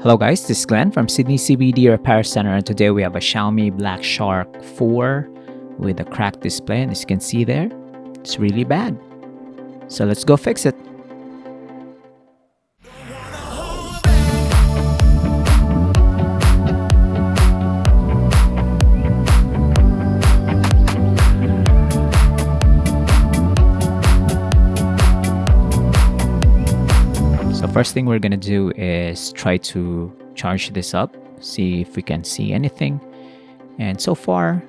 Hello guys, this is Glenn from Sydney CBD Repair Center, and today we have a Xiaomi Black Shark 4 with a cracked display, and as you can see there, it's really bad. So let's go fix it. So first thing we're gonna do is try to charge this up, see if we can see anything. And so far,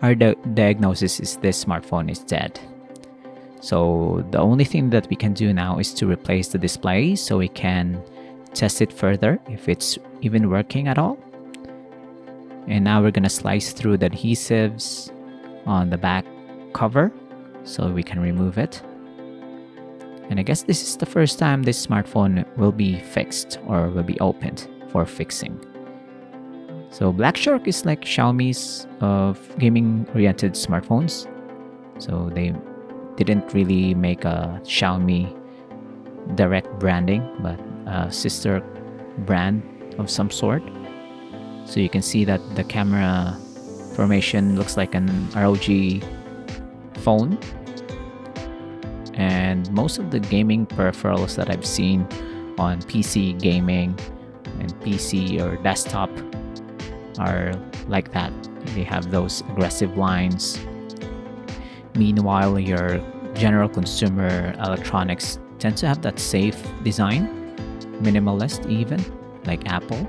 our diagnosis is this smartphone is dead. So the only thing that we can do now is to replace the display so we can test it further if it's even working at all. And now we're gonna slice through the adhesives on the back cover so we can remove it. And I guess this is the first time this smartphone will be fixed or will be opened for fixing. So Black Shark is like Xiaomi's of gaming-oriented smartphones. So they didn't really make a Xiaomi direct branding, but a sister brand of some sort. So you can see that the camera formation looks like an ROG phone. And most of the gaming peripherals that I've seen on PC gaming and PC or desktop are like that. They have those aggressive lines. Meanwhile, your general consumer electronics tend to have that safe design, minimalist even, like Apple.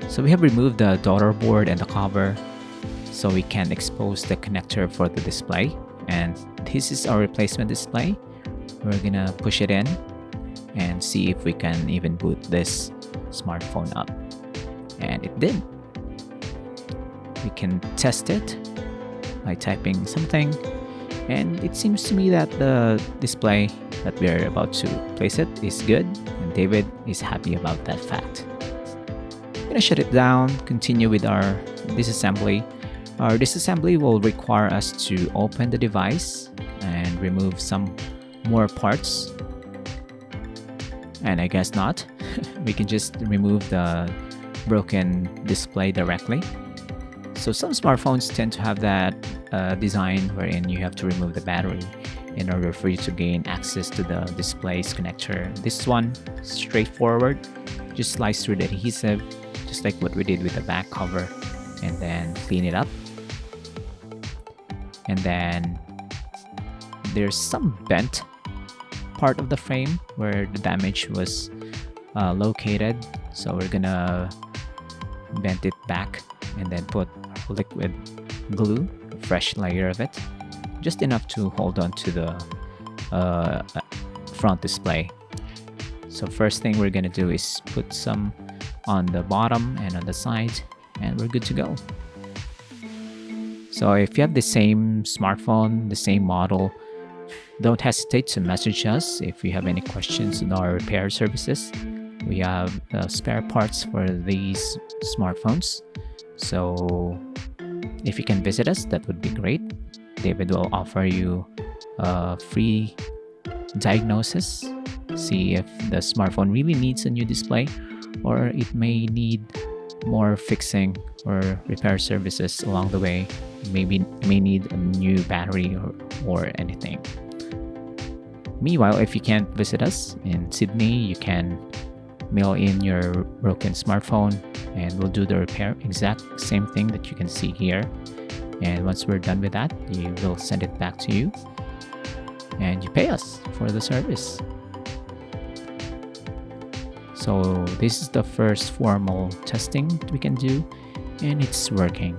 So we have removed the daughter board and the cover so we can expose the connector for the display. And this is our replacement display. We're gonna push it in and see if we can even boot this smartphone up. And it did. We can test it by typing something, and it seems to me that the display that we're about to place it is good, and David is happy about that fact. I'm gonna shut it down, continue with our disassembly. Our disassembly will require us to open the device and remove some more parts. And I guess not. We can just remove the broken display directly. So some smartphones tend to have that design wherein you have to remove the battery in order for you to gain access to the display's connector. This one, straightforward. Just slice through the adhesive, just like what we did with the back cover, and then clean it up. And then there's some bent part of the frame where the damage was located. So we're gonna bend it back and then put liquid glue, a fresh layer of it, just enough to hold on to the front display. So first thing we're gonna do is put some on the bottom and on the side, and we're good to go. So if you have the same smartphone, the same model, don't hesitate to message us if you have any questions on our repair services. We have spare parts for these smartphones. So if you can visit us, that would be great. David will offer you a free diagnosis, see if the smartphone really needs a new display or it may need more fixing or repair services along the way. Maybe may need a new battery or anything. Meanwhile, if you can't visit us in Sydney, you can mail in your broken smartphone and we'll do the repair, exact same thing that you can see here. And once we're done with that, we will send it back to you and you pay us for the service. So this is the first formal testing that we can do, and it's working.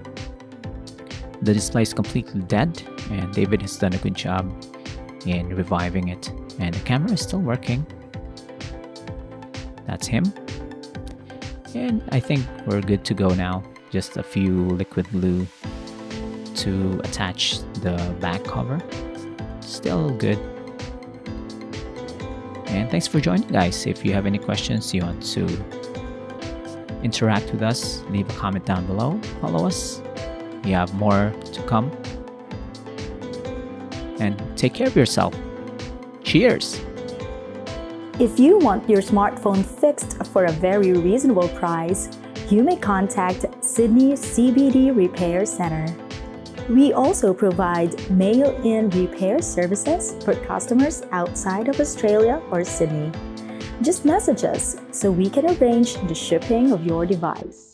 The display is completely dead, and David has done a good job in reviving it, and the camera is still working. That's him. And I think we're good to go now. Just a few liquid glue to attach the back cover. Still good. And thanks for joining, guys. If you have any questions, you want to interact with us, leave a comment down below. Follow us. We have more to come. And take care of yourself. Cheers! If you want your smartphone fixed for a very reasonable price, you may contact Sydney CBD Repair Center. We also provide mail-in repair services for customers outside of Australia or Sydney. Just message us so we can arrange the shipping of your device.